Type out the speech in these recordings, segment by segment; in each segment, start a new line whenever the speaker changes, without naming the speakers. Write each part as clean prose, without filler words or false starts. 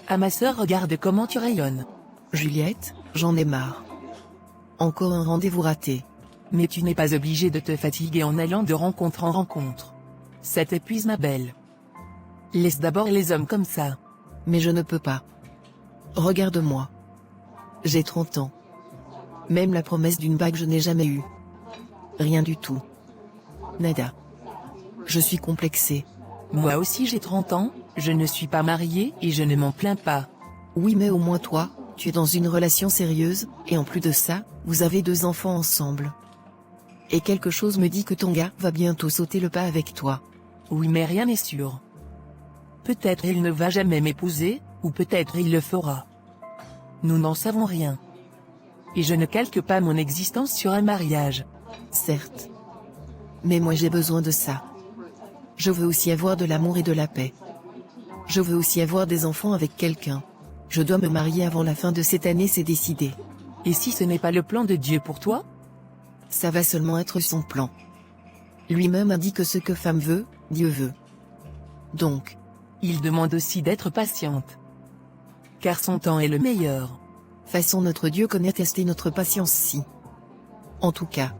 À ma sœur, regarde comment tu rayonnes.
Juliette, j'en ai marre. Encore un rendez-vous raté.
Mais tu n'es pas obligée de te fatiguer en allant de rencontre en rencontre. Ça t'épuise ma belle. Laisse d'abord les hommes comme ça.
Mais je ne peux pas. Regarde-moi. J'ai 30 ans. Même la promesse d'une bague je n'ai jamais eue. Rien du tout. Nada. Je suis complexée.
Moi aussi j'ai 30 ans, je ne suis pas mariée et je ne m'en plains pas.
Oui mais au moins toi, tu es dans une relation sérieuse, et en plus de ça, vous avez 2 enfants ensemble. Et quelque chose me dit que ton gars va bientôt sauter le pas avec toi.
Oui mais rien n'est sûr. Peut-être il ne va jamais m'épouser, ou peut-être il le fera. Nous n'en savons rien. Et je ne calque pas mon existence sur un mariage.
Certes. Mais moi j'ai besoin de ça. Je veux aussi avoir de l'amour et de la paix. Je veux aussi avoir des enfants avec quelqu'un. Je dois me marier avant la fin de cette année, c'est décidé.
Et si ce n'est pas le plan de Dieu pour toi?
Ça va seulement être son plan. Lui-même a dit que ce que femme veut, Dieu veut. Donc.
Il demande aussi d'être patiente. Car son temps est le meilleur.
Façon notre Dieu connaît tester notre patience si. En tout cas.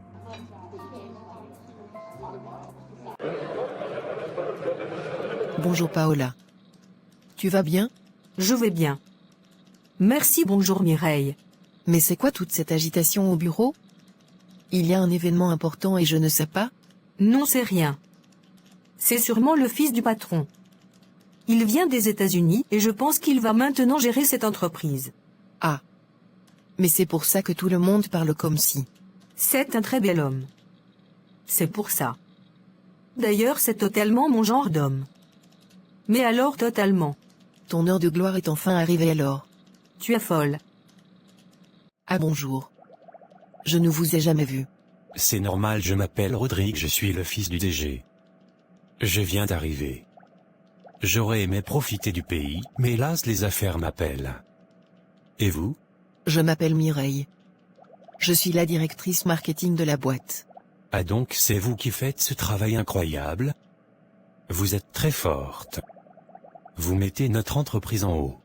Bonjour Paola. Tu vas bien?
Je vais bien. Merci, bonjour Mireille.
Mais c'est quoi toute cette agitation au bureau? Il y a un événement important et je ne sais pas?
Non, c'est rien. C'est sûrement le fils du patron. Il vient des États-Unis et je pense qu'il va maintenant gérer cette entreprise.
Ah. Mais c'est pour ça que tout le monde parle comme si.
C'est un très bel homme. C'est pour ça. D'ailleurs, c'est totalement mon genre d'homme. Mais alors totalement.
Ton heure de gloire est enfin arrivée alors.
Tu es folle.
Ah bonjour. Je ne vous ai jamais vu.
C'est normal, je m'appelle Rodrigue, je suis le fils du DG. Je viens d'arriver. J'aurais aimé profiter du pays, mais hélas les affaires m'appellent. Et vous?
Je m'appelle Mireille. Je suis la directrice marketing de la boîte.
Ah donc c'est vous qui faites ce travail incroyable? Vous êtes très forte. Vous mettez notre entreprise en haut.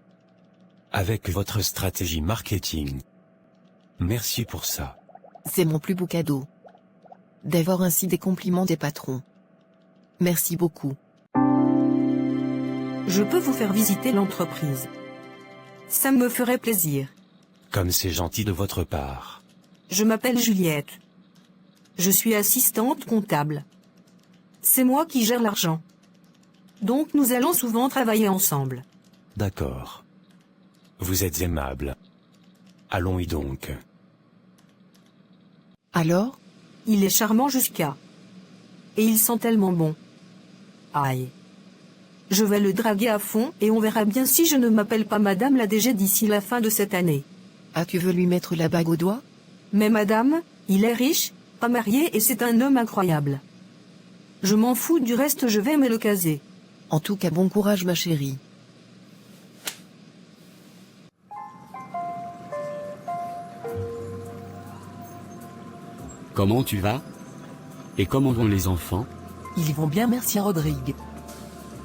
Avec votre stratégie marketing. Merci pour ça.
C'est mon plus beau cadeau. D'avoir ainsi des compliments des patrons. Merci beaucoup.
Je peux vous faire visiter l'entreprise. Ça me ferait plaisir.
Comme c'est gentil de votre part.
Je m'appelle Juliette. Je suis assistante comptable. C'est moi qui gère l'argent. Donc nous allons souvent travailler ensemble.
D'accord. Vous êtes aimable. Allons-y donc.
Alors?
Il est charmant jusqu'à. Et il sent tellement bon. Aïe. Je vais le draguer à fond et on verra bien si je ne m'appelle pas Madame la DG d'ici la fin de cette année.
Ah, tu veux lui mettre la bague au doigt?
Mais Madame, il est riche, pas marié et c'est un homme incroyable. Je m'en fous du reste, je vais me le caser.
En tout cas, bon courage ma chérie.
Comment tu vas? Et comment vont les enfants?
Ils vont bien, merci Rodrigue.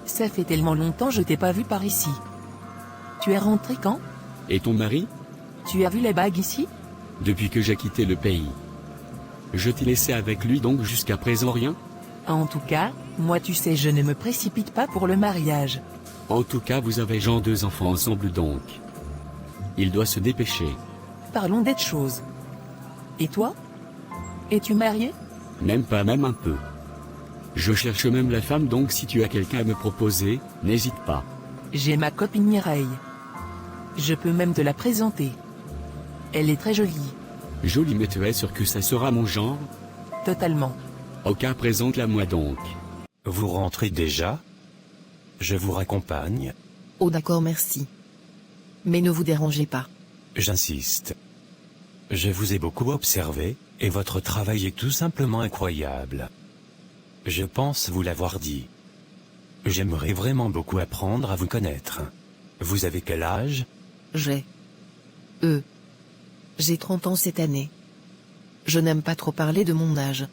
Ça fait tellement longtemps je t'ai pas vu par ici. Tu es rentré quand?
Et ton mari?
Tu as vu les bagues ici?
Depuis que j'ai quitté le pays. Je t'ai laissé avec lui donc jusqu'à présent rien?
En tout cas, moi tu sais je ne me précipite pas pour le mariage.
En tout cas vous avez genre 2 enfants ensemble donc. Il doit se dépêcher.
Parlons d'autre chose. Et toi? Es-tu marié?
Même pas, même un peu. Je cherche même la femme donc si tu as quelqu'un à me proposer, n'hésite pas.
J'ai ma copine Mireille. Je peux même te la présenter. Elle est très jolie.
Jolie mais tu es sûr que ça sera mon genre?
Totalement.
Ok, présente-la moi donc.
Vous rentrez déjà? Je vous raccompagne.
Oh d'accord, merci. Mais ne vous dérangez pas.
J'insiste. Je vous ai beaucoup observé, et votre travail est tout simplement incroyable. Je pense vous l'avoir dit. J'aimerais vraiment beaucoup apprendre à vous connaître. Vous avez quel âge?
J'ai 30 ans cette année. Je n'aime pas trop parler de mon âge.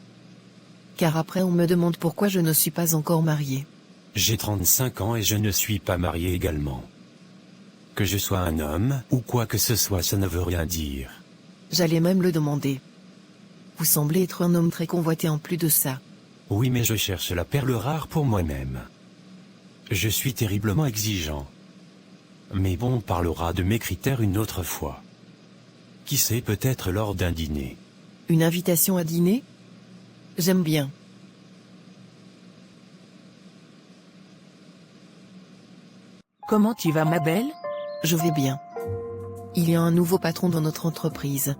Car après on me demande pourquoi je ne suis pas encore mariée.
J'ai 35 ans et je ne suis pas marié également. Que je sois un homme ou quoi que ce soit, ça ne veut rien dire.
J'allais même le demander. Vous semblez être un homme très convoité en plus de ça.
Oui, mais je cherche la perle rare pour moi-même. Je suis terriblement exigeant. Mais bon, on parlera de mes critères une autre fois. Qui sait, peut-être lors d'un dîner.
Une invitation à dîner? J'aime bien.
Comment tu vas, ma belle?
Je vais bien. Il y a un nouveau patron dans notre entreprise.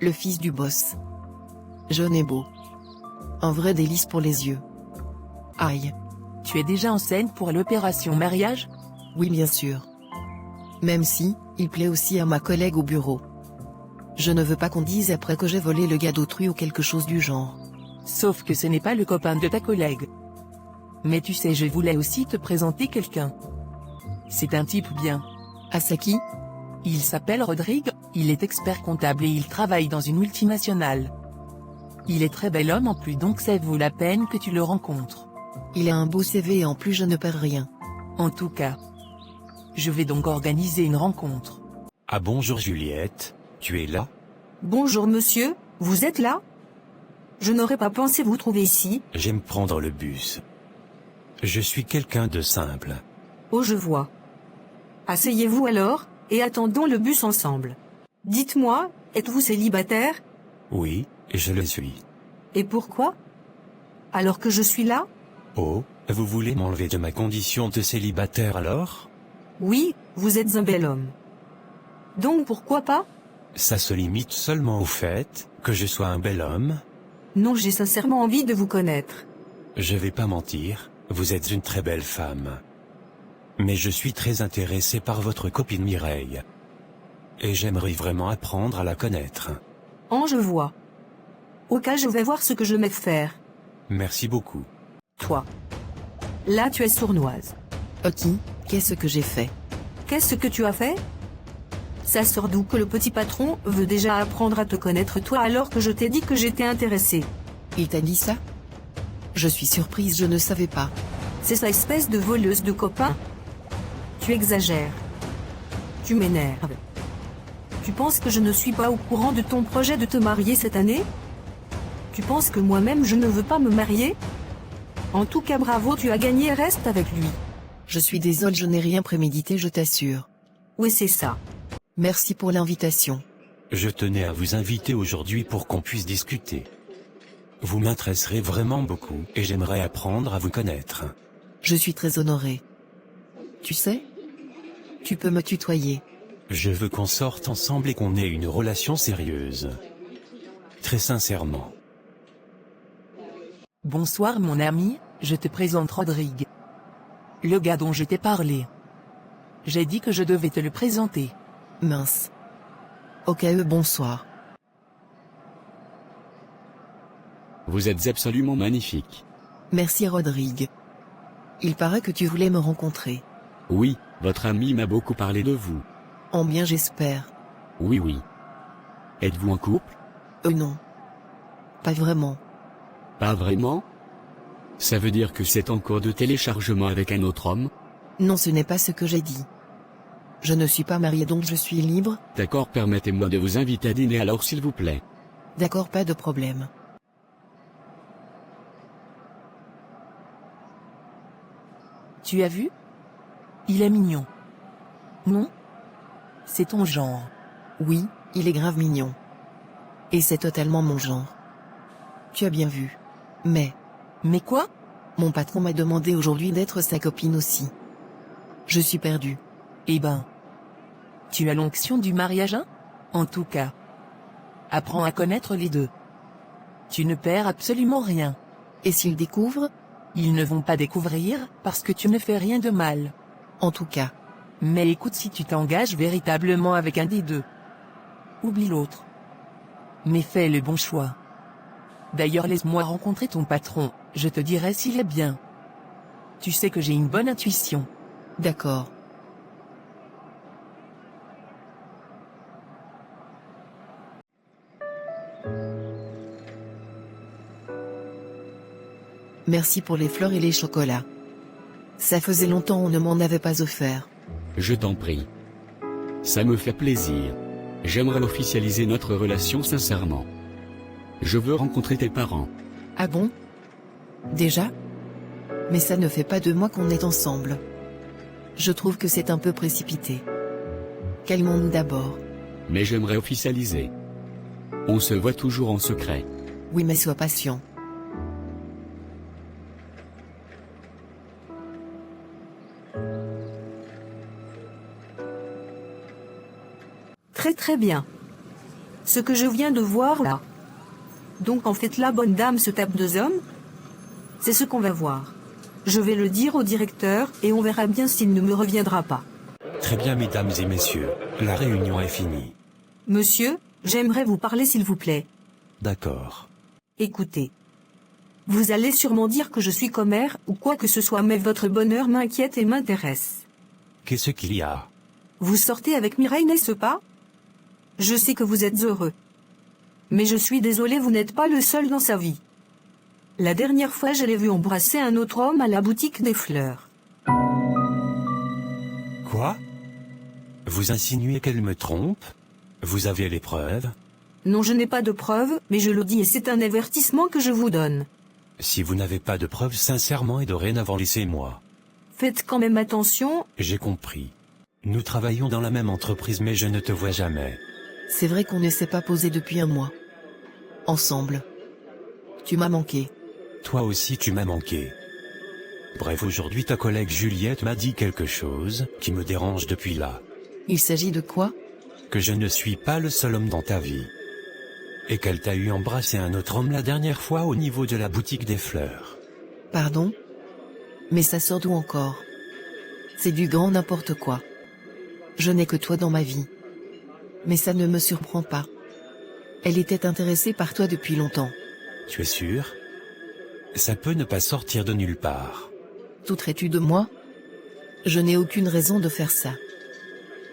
Le fils du boss. Jeune et beau. Un vrai délice pour les yeux. Aïe.
Tu es déjà en scène pour l'opération mariage?
Oui, bien sûr. Même si, il plaît aussi à ma collègue au bureau. Je ne veux pas qu'on dise après que j'ai volé le gars d'autrui ou quelque chose du genre.
Sauf que ce n'est pas le copain de ta collègue. Mais tu sais, je voulais aussi te présenter quelqu'un. C'est un type bien.
Asaki?
Il s'appelle Rodrigue, il est expert comptable et il travaille dans une multinationale. Il est très bel homme en plus, donc ça vaut la peine que tu le rencontres.
Il a un beau CV et en plus je ne perds rien.
En tout cas. Je vais donc organiser une rencontre.
Ah bonjour Juliette, tu es là?
Bonjour monsieur, vous êtes là? Je n'aurais pas pensé vous trouver ici.
J'aime prendre le bus. Je suis quelqu'un de simple.
Oh, je vois. Asseyez-vous alors, et attendons le bus ensemble. Dites-moi, êtes-vous célibataire?
Oui, je le suis.
Et pourquoi? Alors que je suis là?
Oh, vous voulez m'enlever de ma condition de célibataire alors?
Oui, vous êtes un bel homme. Donc pourquoi pas?
Ça se limite seulement au fait que je sois un bel homme?
Non, j'ai sincèrement envie de vous connaître.
Je vais pas mentir, vous êtes une très belle femme. Mais je suis très intéressé par votre copine Mireille. Et j'aimerais vraiment apprendre à la connaître.
Oh, je vois. Au cas, je vais voir ce que je vais faire.
Merci beaucoup.
Toi. Là, tu es sournoise.
Ok, qu'est-ce que j'ai fait?
Qu'est-ce que tu as fait? Ça sort d'où que le petit patron veut déjà apprendre à te connaître toi alors que je t'ai dit que j'étais intéressée?
Il t'a dit ça? Je suis surprise, je ne savais pas.
C'est sa espèce de voleuse de copain. Tu exagères. Tu m'énerves. Tu penses que je ne suis pas au courant de ton projet de te marier cette année? Tu penses que moi-même je ne veux pas me marier? En tout cas, bravo, tu as gagné, reste avec lui.
Je suis désolé, je n'ai rien prémédité, je t'assure.
Oui, c'est ça.
Merci pour l'invitation.
Je tenais à vous inviter aujourd'hui pour qu'on puisse discuter. Vous m'intéresserez vraiment beaucoup et j'aimerais apprendre à vous connaître.
Je suis très honoré. Tu sais? Tu peux me tutoyer.
Je veux qu'on sorte ensemble et qu'on ait une relation sérieuse. Très sincèrement.
Bonsoir mon ami, je te présente Rodrigue. Le gars dont je t'ai parlé. J'ai dit que je devais te le présenter.
Mince. Ok, bonsoir.
Vous êtes absolument magnifique.
Merci Rodrigue. Il paraît que tu voulais me rencontrer.
Oui, votre ami m'a beaucoup parlé de vous.
En bien j'espère.
Oui, oui. Êtes-vous en couple?
Non. Pas vraiment.
Pas vraiment? Ça veut dire que c'est en cours de téléchargement avec un autre homme?
Non, ce n'est pas ce que j'ai dit. Je ne suis pas marié donc je suis libre.
D'accord, permettez-moi de vous inviter à dîner alors s'il vous plaît.
D'accord, pas de problème.
Tu as vu? Il est mignon. Non? C'est ton genre.
Oui, il est grave mignon. Et c'est totalement mon genre. Tu as bien vu.
Mais quoi?
Mon patron m'a demandé aujourd'hui d'être sa copine aussi. Je suis perdue.
Eh ben. Tu as l'onction du mariage, hein? En tout cas. Apprends à connaître les deux. Tu ne perds absolument rien.
Et s'il découvre?
Ils ne vont pas découvrir, parce que tu ne fais rien de mal.
En tout cas.
Mais écoute, si tu t'engages véritablement avec un des deux. Oublie l'autre. Mais fais le bon choix. D'ailleurs, laisse-moi rencontrer ton patron, je te dirai s'il est bien. Tu sais que j'ai une bonne intuition.
D'accord. Merci pour les fleurs et les chocolats. Ça faisait longtemps on ne m'en avait pas offert.
Je t'en prie. Ça me fait plaisir. J'aimerais officialiser notre relation sincèrement. Je veux rencontrer tes parents.
Ah bon? Déjà? Mais ça ne fait pas 2 mois qu'on est ensemble. Je trouve que c'est un peu précipité. Calmons-nous d'abord.
Mais j'aimerais officialiser. On se voit toujours en secret.
Oui, mais sois patient.
Très très bien. Ce que je viens de voir là. Donc en fait la bonne dame se tape 2 hommes? C'est ce qu'on va voir. Je vais le dire au directeur et on verra bien s'il ne me reviendra pas.
Très bien, mesdames et messieurs, la réunion est finie.
Monsieur, j'aimerais vous parler s'il vous plaît.
D'accord.
Écoutez. Vous allez sûrement dire que je suis commère ou quoi que ce soit, mais votre bonheur m'inquiète et m'intéresse.
Qu'est-ce qu'il y a?
Vous sortez avec Mireille, n'est-ce pas? Je sais que vous êtes heureux. Mais je suis désolée, vous n'êtes pas le seul dans sa vie. La dernière fois, je l'ai vu embrasser un autre homme à la boutique des fleurs.
Quoi? Vous insinuez qu'elle me trompe? Vous avez les preuves?
Non, je n'ai pas de preuves, mais je le dis et c'est un avertissement que je vous donne.
Si vous n'avez pas de preuves, sincèrement et dorénavant, laissez-moi.
Faites quand même attention.
J'ai compris. Nous travaillons dans la même entreprise, mais je ne te vois jamais.
C'est vrai qu'on ne s'est pas posé depuis 1 mois. Ensemble. Tu m'as manqué.
Toi aussi tu m'as manqué. Bref, aujourd'hui ta collègue Juliette m'a dit quelque chose qui me dérange depuis là.
Il s'agit de quoi?
Que je ne suis pas le seul homme dans ta vie. Et qu'elle t'a eu embrasser un autre homme la dernière fois au niveau de la boutique des fleurs.
Pardon? Mais ça sort d'où encore? C'est du grand n'importe quoi. Je n'ai que toi dans ma vie. Mais ça ne me surprend pas. Elle était intéressée par toi depuis longtemps.
Tu es sûr? Ça peut ne pas sortir de nulle part.
Douterais-tu de moi? Je n'ai aucune raison de faire ça.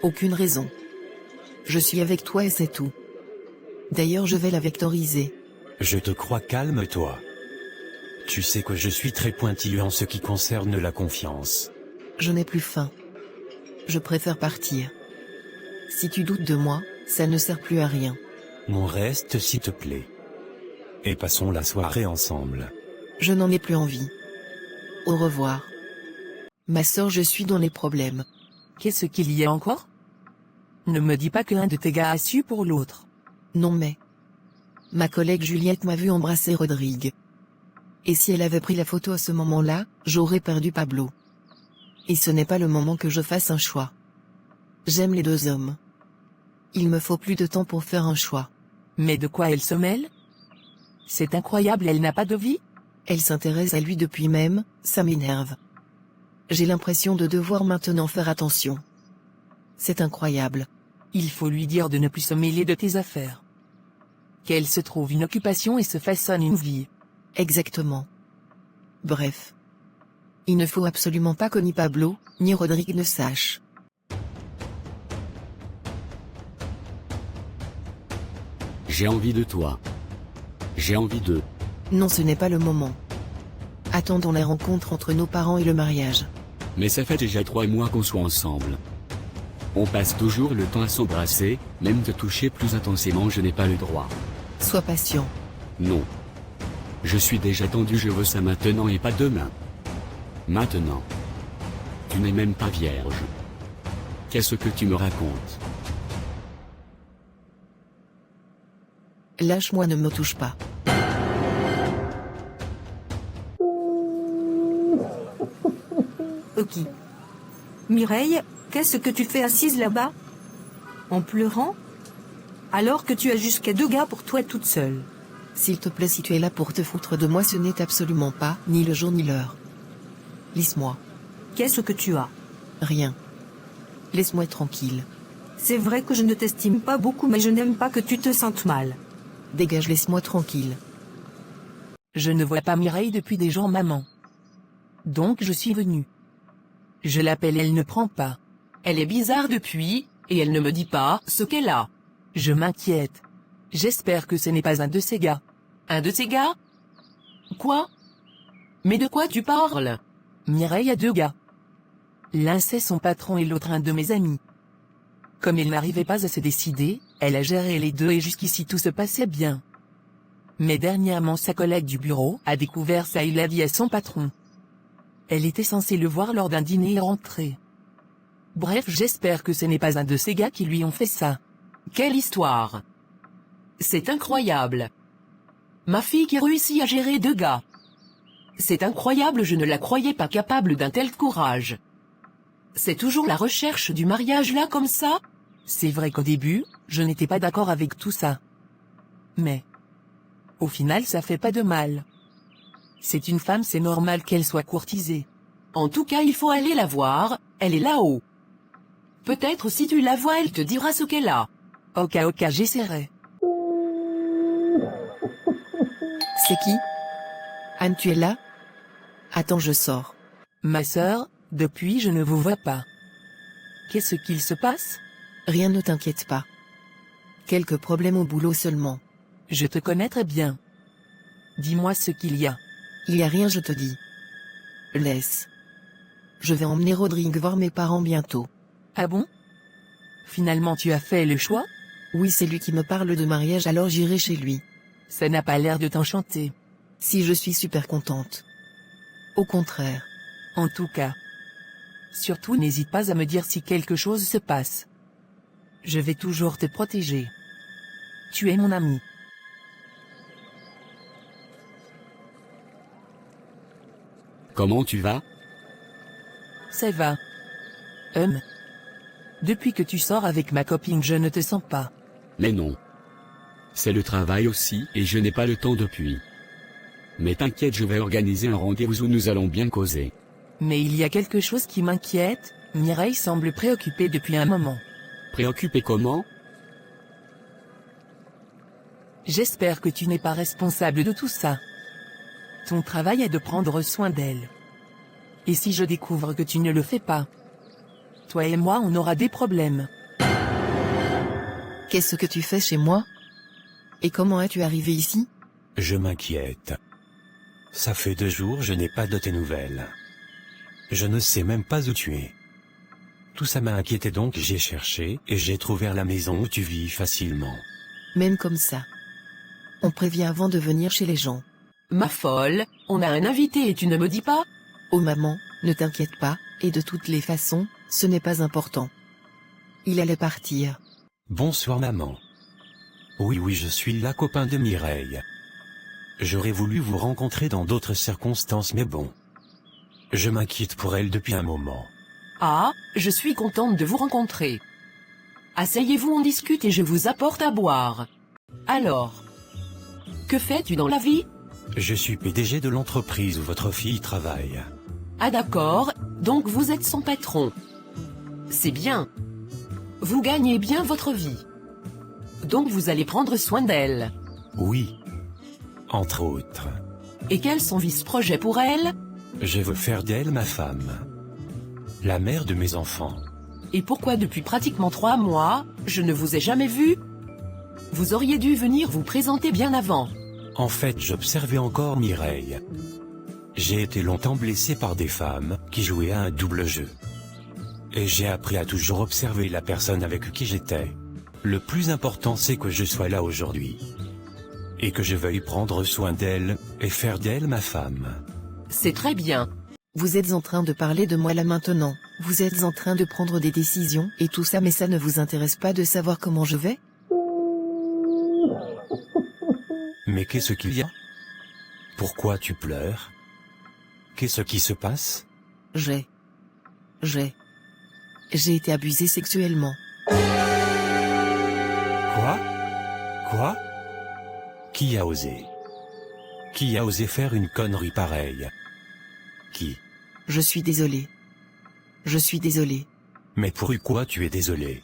Aucune raison. Je suis avec toi et c'est tout. D'ailleurs, je vais la vectoriser.
Je te crois, calme-toi. Tu sais que je suis très pointilleux en ce qui concerne la confiance.
Je n'ai plus faim. Je préfère partir. Si tu doutes de moi, ça ne sert plus à rien.
On reste s'il te plaît. Et passons la soirée ensemble.
Je n'en ai plus envie. Au revoir. Ma sœur, je suis dans les problèmes.
Qu'est-ce qu'il y a encore? Ne me dis pas que l'un de tes gars a su pour l'autre.
Non mais... Ma collègue Juliette m'a vu embrasser Rodrigue. Et si elle avait pris la photo à ce moment-là, j'aurais perdu Pablo. Et ce n'est pas le moment que je fasse un choix. J'aime les 2 hommes. Il me faut plus de temps pour faire un choix.
Mais de quoi elle se mêle? C'est incroyable, elle n'a pas de vie?
Elle s'intéresse à lui depuis même, ça m'énerve. J'ai l'impression de devoir maintenant faire attention. C'est incroyable.
Il faut lui dire de ne plus se mêler de tes affaires. Qu'elle se trouve une occupation et se façonne une vie.
Exactement. Bref. Il ne faut absolument pas que ni Pablo, ni Rodrigue ne sachent.
J'ai envie de toi. J'ai envie de...
Non, ce n'est pas le moment. Attendons la rencontre entre nos parents et le mariage.
Mais ça fait déjà 3 mois qu'on soit ensemble. On passe toujours le temps à s'embrasser, même te toucher plus intensément, je n'ai pas le droit.
Sois patient.
Non. Je suis déjà tendu, je veux ça maintenant et pas demain. Maintenant. Tu n'es même pas vierge. Qu'est-ce que tu me racontes?
Lâche-moi, ne me touche pas.
Ok. Mireille, qu'est-ce que tu fais assise là-bas? En pleurant? Alors que tu as jusqu'à 2 gars pour toi toute seule.
S'il te plaît, si tu es là pour te foutre de moi, ce n'est absolument pas, ni le jour ni l'heure. Laisse-moi.
Qu'est-ce que tu as?
Rien. Laisse-moi tranquille.
C'est vrai que je ne t'estime pas beaucoup, mais je n'aime pas que tu te sentes mal.
Dégage, laisse-moi tranquille.
Je ne vois pas Mireille depuis des jours, maman. Donc je suis venue. Je l'appelle, elle ne prend pas. Elle est bizarre depuis, et elle ne me dit pas ce qu'elle a. Je m'inquiète. J'espère que ce n'est pas un de ces gars. Un de ces gars? Quoi? Mais de quoi tu parles? Mireille a 2 gars. L'un c'est son patron et l'autre un de mes amis. Comme il n'arrivait pas à se décider, elle a géré les deux et jusqu'ici tout se passait bien. Mais dernièrement sa collègue du bureau a découvert ça et l'a dit à son patron. Elle était censée le voir lors d'un dîner et rentrer. Bref, j'espère que ce n'est pas un de ces gars qui lui ont fait ça.
Quelle histoire! C'est incroyable! Ma fille qui réussit à gérer deux gars. C'est incroyable, je ne la croyais pas capable d'un tel courage. C'est toujours la recherche du mariage là comme ça?
C'est vrai qu'au début, je n'étais pas d'accord avec tout ça. Mais, au final ça fait pas de mal. C'est une femme, c'est normal qu'elle soit courtisée.
En tout cas, il faut aller la voir, elle est là-haut. Peut-être si tu la vois, elle te dira ce qu'elle a.
Ok, j'essaierai.
C'est qui? Anne, tu es là? Attends, je sors.
Ma sœur, depuis je ne vous vois pas. Qu'est-ce qu'il se passe?
Rien, ne t'inquiète pas. Quelques problèmes au boulot seulement.
Je te connais très bien. Dis-moi ce qu'il y a.
Il y a rien, je te dis. Laisse. Je vais emmener Rodrigue voir mes parents bientôt.
Ah bon? Finalement tu as fait le choix?
Oui, c'est lui qui me parle de mariage, alors j'irai chez lui.
Ça n'a pas l'air de t'enchanter.
Si, je suis super contente. Au contraire.
En tout cas. Surtout n'hésite pas à me dire si quelque chose se passe. Je vais toujours te protéger. Tu es mon ami.
Comment tu vas?
Ça va. Depuis que tu sors avec ma copine, je ne te sens pas.
Mais non. C'est le travail aussi, et je n'ai pas le temps depuis. Mais t'inquiète, je vais organiser un rendez-vous où nous allons bien causer.
Mais il y a quelque chose qui m'inquiète, Mireille semble préoccupée depuis un moment.
Préoccupé comment?
J'espère que tu n'es pas responsable de tout ça. Ton travail est de prendre soin d'elle. Et si je découvre que tu ne le fais pas, toi et moi on aura des problèmes.
Qu'est-ce que tu fais chez moi? Et comment es-tu arrivé ici?
Je m'inquiète. Ça fait 2 jours, je n'ai pas de tes nouvelles. Je ne sais même pas où tu es. Tout ça m'a inquiété, donc j'ai cherché, et j'ai trouvé la maison où tu vis facilement.
Même comme ça. On prévient avant de venir chez les gens.
Ma folle, on a un invité et tu ne me dis pas?
Oh maman, ne t'inquiète pas, et de toutes les façons, ce n'est pas important. Il allait partir.
Bonsoir maman. Oui, je suis la copain de Mireille. J'aurais voulu vous rencontrer dans d'autres circonstances, mais bon. Je m'inquiète pour elle depuis un moment.
Ah, je suis contente de vous rencontrer. Asseyez-vous, on discute et je vous apporte à boire. Alors, que fais-tu dans la vie?
Je suis PDG de l'entreprise où votre fille travaille.
Ah d'accord, donc vous êtes son patron. C'est bien. Vous gagnez bien votre vie. Donc vous allez prendre soin d'elle.
Oui. Entre autres.
Et quels sont vos projets pour elle?
Je veux faire d'elle ma femme. La mère de mes enfants.
Et pourquoi depuis pratiquement 3 mois, je ne vous ai jamais vu? Vous auriez dû venir vous présenter bien avant.
En fait, j'observais encore Mireille. J'ai été longtemps blessé par des femmes qui jouaient à un double jeu. Et j'ai appris à toujours observer la personne avec qui j'étais. Le plus important, c'est que je sois là aujourd'hui. Et que je veuille prendre soin d'elle, et faire d'elle ma femme.
C'est très bien.
Vous êtes en train de parler de moi là maintenant. Vous êtes en train de prendre des décisions et tout ça, mais ça ne vous intéresse pas de savoir comment je vais?
Mais qu'est-ce qu'il y a? Pourquoi tu pleures? Qu'est-ce qui se passe?
J'ai été abusée sexuellement.
Quoi? Qui a osé? Qui a osé faire une connerie pareille? Qui?
Je suis désolée.
Mais pourquoi tu es désolé?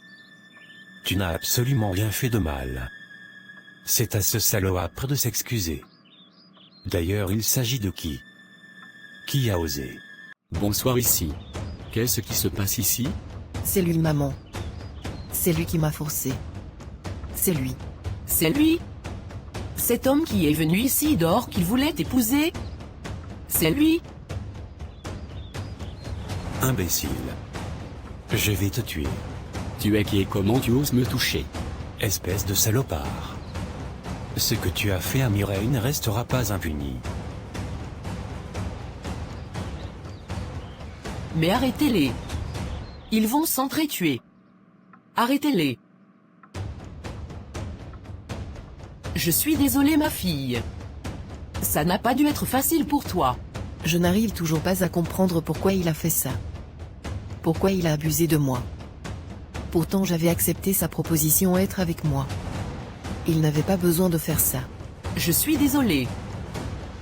Tu n'as absolument rien fait de mal. C'est à ce salopard de s'excuser. D'ailleurs, il s'agit de qui? Qui a osé?
Bonsoir ici. Qu'est-ce qui se passe ici?
C'est lui, maman. C'est lui qui m'a forcé. C'est lui.
C'est lui? Cet homme qui est venu ici dehors qu'il voulait t'épouser? C'est lui?
Imbécile. Je vais te tuer.
Tu es qui et comment tu oses me toucher?
Espèce de salopard. Ce que tu as fait à Mireille ne restera pas impuni.
Mais arrêtez-les. Ils vont s'entretuer. Arrêtez-les. Je suis désolée ma fille. Ça n'a pas dû être facile pour toi.
Je n'arrive toujours pas à comprendre pourquoi il a fait ça. Pourquoi il a abusé de moi. Pourtant j'avais accepté sa proposition être avec moi. Il n'avait pas besoin de faire ça.
Je suis désolée.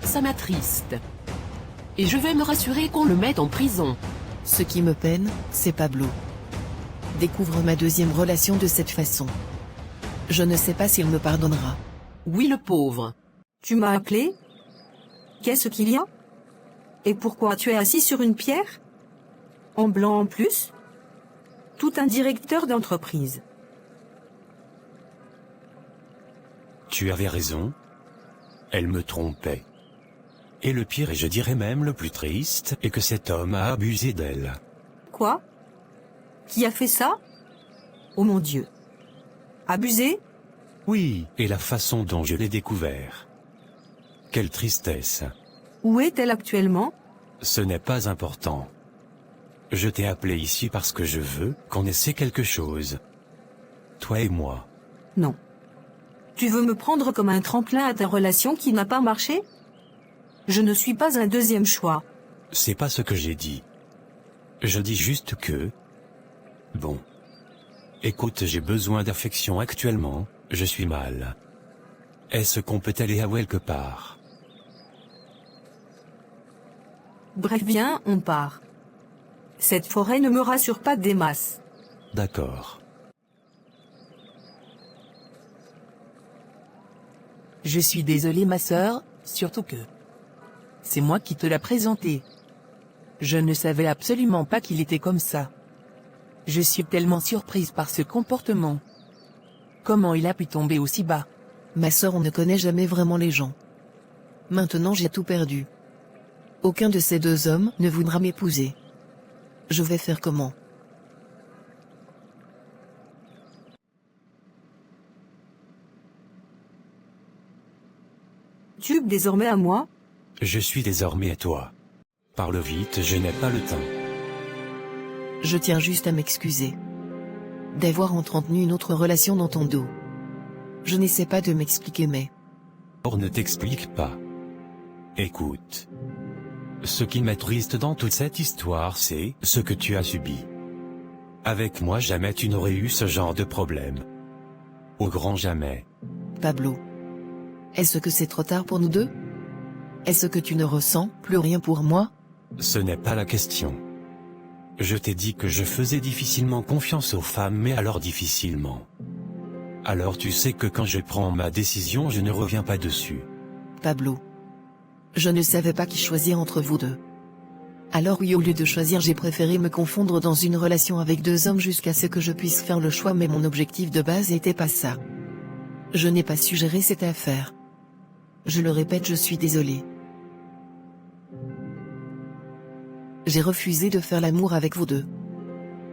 Ça m'attriste. Et je vais me rassurer qu'on le mette en prison.
Ce qui me peine, c'est Pablo. Découvre ma deuxième relation de cette façon. Je ne sais pas s'il me pardonnera.
Oui le pauvre.
Tu m'as appelé? Qu'est-ce qu'il y a? Et pourquoi tu es assis sur une pierre? En blanc en plus? Tout un directeur d'entreprise.
Tu avais raison. Elle me trompait. Et le pire, et je dirais même le plus triste, est que cet homme a abusé d'elle.
Quoi? Qui a fait ça? Oh mon Dieu. Abusé?
Oui, et la façon dont je l'ai découvert. Quelle tristesse.
Où est-elle actuellement?
Ce n'est pas important. Je t'ai appelé ici parce que je veux qu'on essaie quelque chose. Toi et moi.
Non. Tu veux me prendre comme un tremplin à ta relation qui n'a pas marché? Je ne suis pas un deuxième choix.
C'est pas ce que j'ai dit. Je dis juste que... Bon. Écoute, j'ai besoin d'affection actuellement, je suis mal. Est-ce qu'on peut aller à quelque part?
Bref, viens, on part. Cette forêt ne me rassure pas des masses.
D'accord.
Je suis désolée ma sœur, surtout que... C'est moi qui te l'ai présenté. Je ne savais absolument pas qu'il était comme ça. Je suis tellement surprise par ce comportement. Comment il a pu tomber aussi bas?
Ma sœur, on ne connaît jamais vraiment les gens. Maintenant j'ai tout perdu. Aucun de ces deux hommes ne voudra m'épouser. Je vais faire comment?
Tu es désormais à moi?
Je suis désormais à toi. Parle vite, je n'ai pas le temps.
Je tiens juste à m'excuser. D'avoir entretenu une autre relation dans ton dos. Je n'essaie pas de m'expliquer mais...
Or ne t'explique pas. Écoute. Ce qui m'attriste dans toute cette histoire, c'est ce que tu as subi. Avec moi jamais tu n'aurais eu ce genre de problème. Au grand jamais.
Pablo. Est-ce que c'est trop tard pour nous deux? Est-ce que tu ne ressens plus rien pour moi?
Ce n'est pas la question. Je t'ai dit que je faisais difficilement confiance aux femmes, mais alors difficilement. Alors tu sais que quand je prends ma décision, je ne reviens pas dessus.
Pablo. Je ne savais pas qui choisir entre vous deux. Alors oui, au lieu de choisir, j'ai préféré me confondre dans une relation avec deux hommes jusqu'à ce que je puisse faire le choix, mais mon objectif de base n'était pas ça. Je n'ai pas su gérer cette affaire. Je le répète, je suis désolé. J'ai refusé de faire l'amour avec vous deux.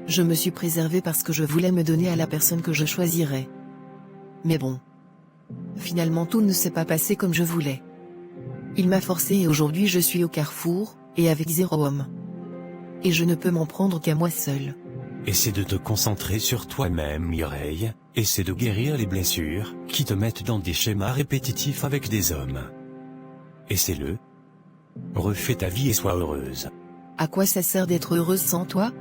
Je me suis préservé parce que je voulais me donner à la personne que je choisirais. Mais bon. Finalement tout ne s'est pas passé comme je voulais. Il m'a forcé et aujourd'hui je suis au carrefour, et avec 0 homme. Et je ne peux m'en prendre qu'à moi seul.
Essaie de te concentrer sur toi-même, Mireille. Essaie de guérir les blessures qui te mettent dans des schémas répétitifs avec des hommes. Essaie-le. Refais ta vie et sois heureuse.
À quoi ça sert d'être heureuse sans toi?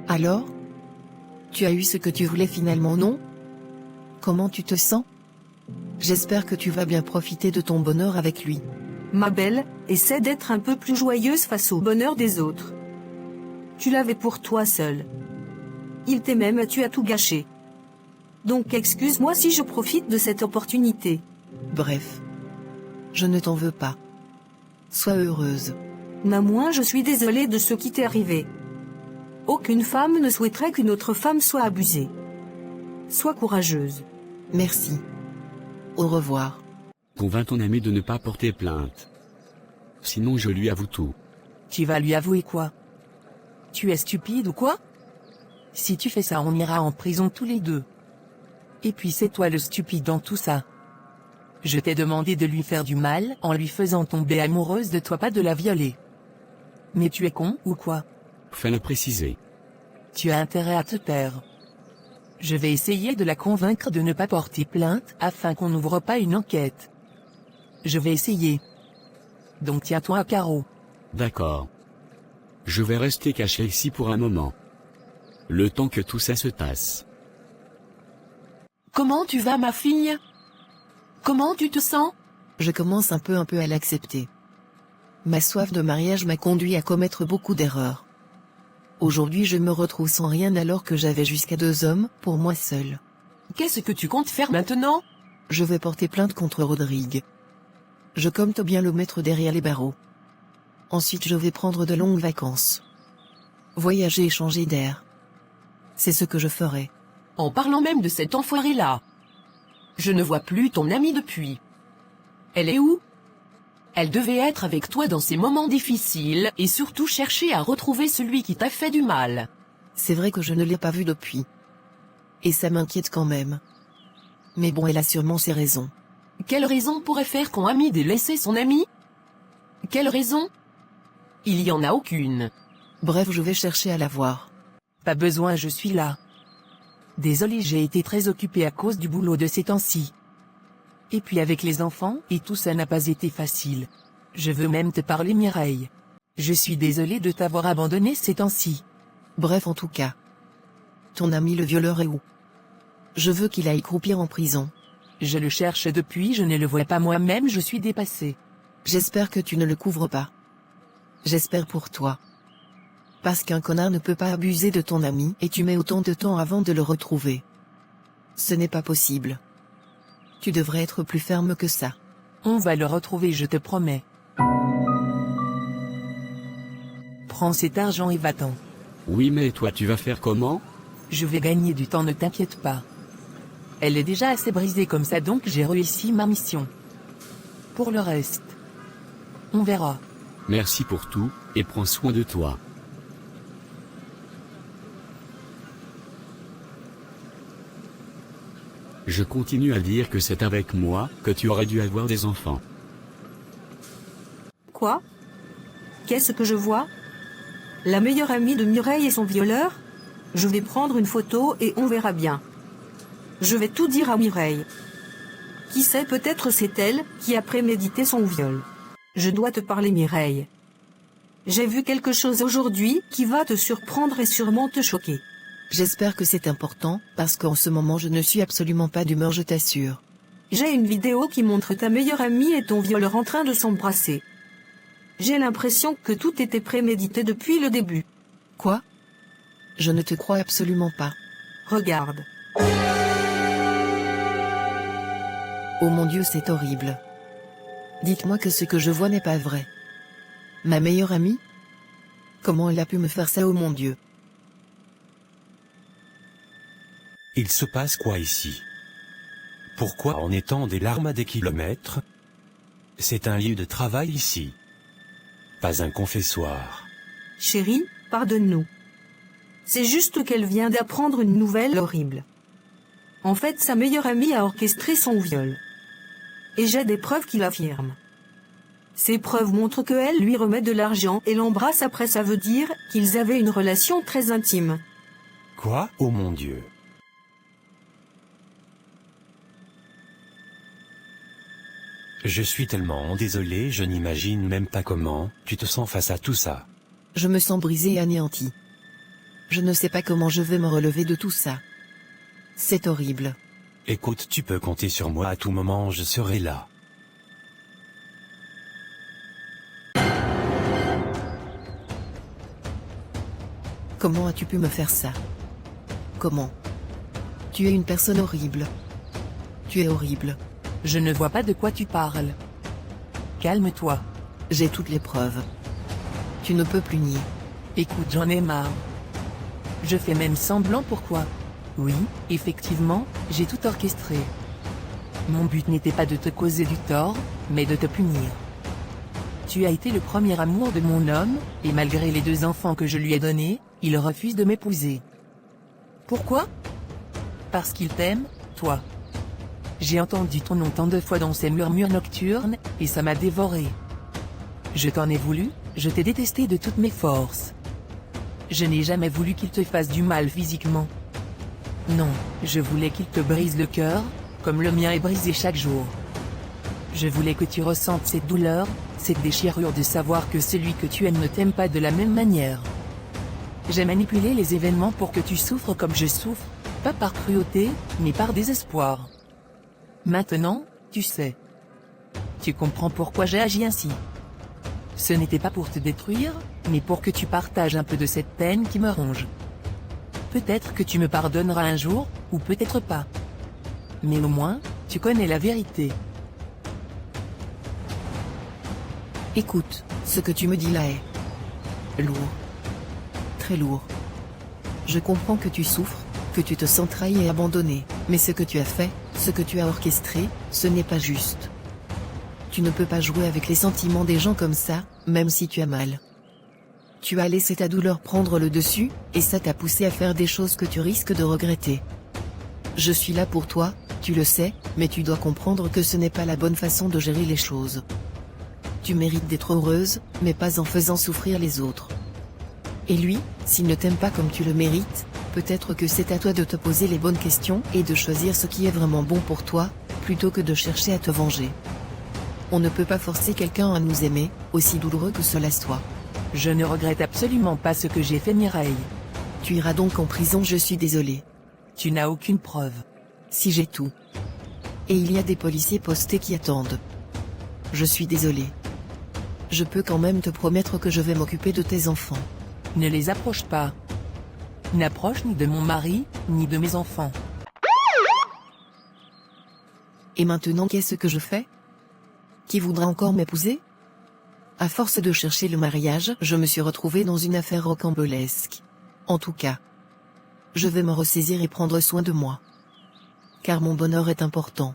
Alors? Tu as eu ce que tu voulais finalement, non? Comment tu te sens? J'espère que tu vas bien profiter de ton bonheur avec lui.
Ma belle, essaie d'être un peu plus joyeuse face au bonheur des autres. Tu l'avais pour toi seule. Il t'aimait mais tu as tout gâché. Donc excuse-moi si je profite de cette opportunité.
Bref. Je ne t'en veux pas. Sois heureuse.
Néanmoins, je suis désolée de ce qui t'est arrivé. Aucune femme ne souhaiterait qu'une autre femme soit abusée. Sois courageuse.
Merci. Au revoir.
Convainc ton ami de ne pas porter plainte. Sinon je lui avoue tout.
Tu vas lui avouer quoi? Tu es stupide ou quoi? Si tu fais ça, on ira en prison tous les deux. Et puis c'est toi le stupide dans tout ça. Je t'ai demandé de lui faire du mal en lui faisant tomber amoureuse de toi, pas de la violer. Mais tu es con ou quoi?
Fais-le préciser.
Tu as intérêt à te taire. Je vais essayer de la convaincre de ne pas porter plainte afin qu'on n'ouvre pas une enquête. Je vais essayer. Donc tiens-toi à carreau.
D'accord. Je vais rester caché ici pour un moment. Le temps que tout ça se tasse.
Comment tu vas, ma fille? Comment tu te sens?
Je commence un peu à l'accepter. Ma soif de mariage m'a conduit à commettre beaucoup d'erreurs. Aujourd'hui je me retrouve sans rien alors que j'avais jusqu'à 2 hommes pour moi seul.
Qu'est-ce que tu comptes faire maintenant?
Je vais porter plainte contre Rodrigue. Je compte bien le mettre derrière les barreaux. Ensuite je vais prendre de longues vacances. Voyager et changer d'air. C'est ce que je ferai.
En parlant même de cet enfoiré-là. Je ne vois plus ton amie depuis. Elle est où? Elle devait être avec toi dans ces moments difficiles et surtout chercher à retrouver celui qui t'a fait du mal.
C'est vrai que je ne l'ai pas vue depuis. Et ça m'inquiète quand même. Mais bon, elle a sûrement ses raisons.
Quelle raison pourrait faire qu'on Hamid ait laissé son ami? Quelle raison? Il y en a aucune.
Bref, je vais chercher à la voir.
Pas besoin, je suis là. Désolé, j'ai été très occupée à cause du boulot de ces temps-ci. Et puis avec les enfants, et tout ça n'a pas été facile. Je veux même te parler, Mireille. Je suis désolée de t'avoir abandonné ces temps-ci.
Bref, en tout cas. Ton ami le violeur est où? Je veux qu'il aille croupir en prison.
Je le cherche depuis, je ne le vois pas moi-même, je suis dépassée.
J'espère que tu ne le couvres pas. J'espère pour toi. Parce qu'un connard ne peut pas abuser de ton ami et tu mets autant de temps avant de le retrouver. Ce n'est pas possible. Tu devrais être plus ferme que ça.
On va le retrouver, je te promets. Prends cet argent et va-t'en.
Oui, mais toi tu vas faire comment?
Je vais gagner du temps, ne t'inquiète pas. Elle est déjà assez brisée comme ça, donc j'ai réussi ma mission. Pour le reste, on verra.
Merci pour tout, et prends soin de toi. Je continue à dire que c'est avec moi que tu aurais dû avoir des enfants.
Quoi? Qu'est-ce que je vois? La meilleure amie de Mireille et son violeur? Je vais prendre une photo et on verra bien. Je vais tout dire à Mireille. Qui sait, peut-être c'est elle qui a prémédité son viol. Je dois te parler, Mireille. J'ai vu quelque chose aujourd'hui qui va te surprendre et sûrement te choquer.
J'espère que c'est important, parce qu'en ce moment je ne suis absolument pas d'humeur, je t'assure.
J'ai une vidéo qui montre ta meilleure amie et ton violeur en train de s'embrasser. J'ai l'impression que tout était prémédité depuis le début.
Quoi? Je ne te crois absolument pas.
Regarde.
Oh mon Dieu, c'est horrible. Dites-moi que ce que je vois n'est pas vrai. Ma meilleure amie? Comment elle a pu me faire ça, oh mon Dieu?
Il se passe quoi ici? Pourquoi en étant des larmes à des kilomètres? C'est un lieu de travail ici. Pas un confessoir.
Chérie, pardonne-nous. C'est juste qu'elle vient d'apprendre une nouvelle horrible. En fait, sa meilleure amie a orchestré son viol. Et j'ai des preuves qui l'affirment. Ces preuves montrent qu'elle lui remet de l'argent et l'embrasse après, ça veut dire qu'ils avaient une relation très intime.
Quoi? Oh mon Dieu! Je suis tellement désolé, je n'imagine même pas comment tu te sens face à tout ça.
Je me sens brisée et anéantie. Je ne sais pas comment je vais me relever de tout ça. C'est horrible.
Écoute, tu peux compter sur moi à tout moment, je serai là.
Comment as-tu pu me faire ça? Comment? Tu es une personne horrible. Tu es horrible.
Je ne vois pas de quoi tu parles. Calme-toi.
J'ai toutes les preuves. Tu ne peux plus nier.
Écoute, j'en ai marre. Je fais même semblant, pourquoi? Oui, effectivement, j'ai tout orchestré. Mon but n'était pas de te causer du tort, mais de te punir. Tu as été le premier amour de mon homme, et malgré les 2 enfants que je lui ai donnés, il refuse de m'épouser. Pourquoi? Parce qu'il t'aime, toi. J'ai entendu ton nom tant de fois dans ces murmures nocturnes, et ça m'a dévoré. Je t'en ai voulu, je t'ai détesté de toutes mes forces. Je n'ai jamais voulu qu'il te fasse du mal physiquement. Non, je voulais qu'il te brise le cœur, comme le mien est brisé chaque jour. Je voulais que tu ressentes cette douleur, cette déchirure de savoir que celui que tu aimes ne t'aime pas de la même manière. J'ai manipulé les événements pour que tu souffres comme je souffre, pas par cruauté, mais par désespoir. Maintenant, tu sais. Tu comprends pourquoi j'ai agi ainsi. Ce n'était pas pour te détruire, mais pour que tu partages un peu de cette peine qui me ronge. Peut-être que tu me pardonneras un jour, ou peut-être pas. Mais au moins, tu connais la vérité.
Écoute, ce que tu me dis là est lourd. Très lourd. Je comprends que tu souffres, que tu te sens trahi et abandonné, mais ce que tu as fait, ce que tu as orchestré, ce n'est pas juste. Tu ne peux pas jouer avec les sentiments des gens comme ça, même si tu as mal. Tu as laissé ta douleur prendre le dessus, et ça t'a poussé à faire des choses que tu risques de regretter. Je suis là pour toi, tu le sais, mais tu dois comprendre que ce n'est pas la bonne façon de gérer les choses. Tu mérites d'être heureuse, mais pas en faisant souffrir les autres. Et lui, s'il ne t'aime pas comme tu le mérites, peut-être que c'est à toi de te poser les bonnes questions et de choisir ce qui est vraiment bon pour toi, plutôt que de chercher à te venger. On ne peut pas forcer quelqu'un à nous aimer, aussi douloureux que cela soit.
Je ne regrette absolument pas ce que j'ai fait, Mireille.
Tu iras donc en prison, je suis désolé.
Tu n'as aucune preuve.
Si j'ai tout. Et il y a des policiers postés qui attendent. Je suis désolé. Je peux quand même te promettre que je vais m'occuper de tes enfants.
Ne les approche pas. N'approche ni de mon mari, ni de mes enfants.
Et maintenant, qu'est-ce que je fais? Qui voudra encore m'épouser? À force de chercher le mariage, je me suis retrouvée dans une affaire rocambolesque. En tout cas, je vais me ressaisir et prendre soin de moi. Car mon bonheur est important.